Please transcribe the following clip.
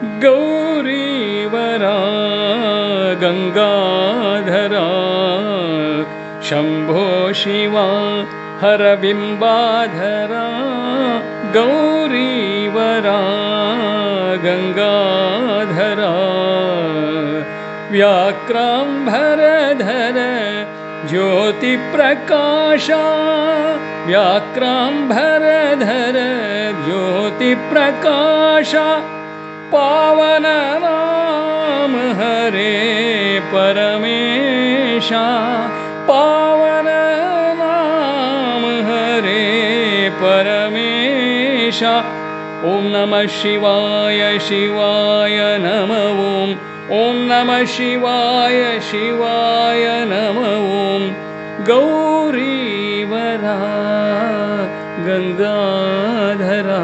गौरीवरा गंगाधरा शंभो शिवा हरबिंबाधरा गौरीवरा गंगाधरा व्याक्रांभरधर ज्योतिप्रकाशा व्याक्रांभरधर ज्योतिप्रकाशा पावन नाम हरे परमेशा पावन नाम हरे परमेशा। ओम नमः शिवाय शिवाय नमः ओम ओम नमः शिवाय शिवाय नमः ओम। गौरीवरा गंगाधरा।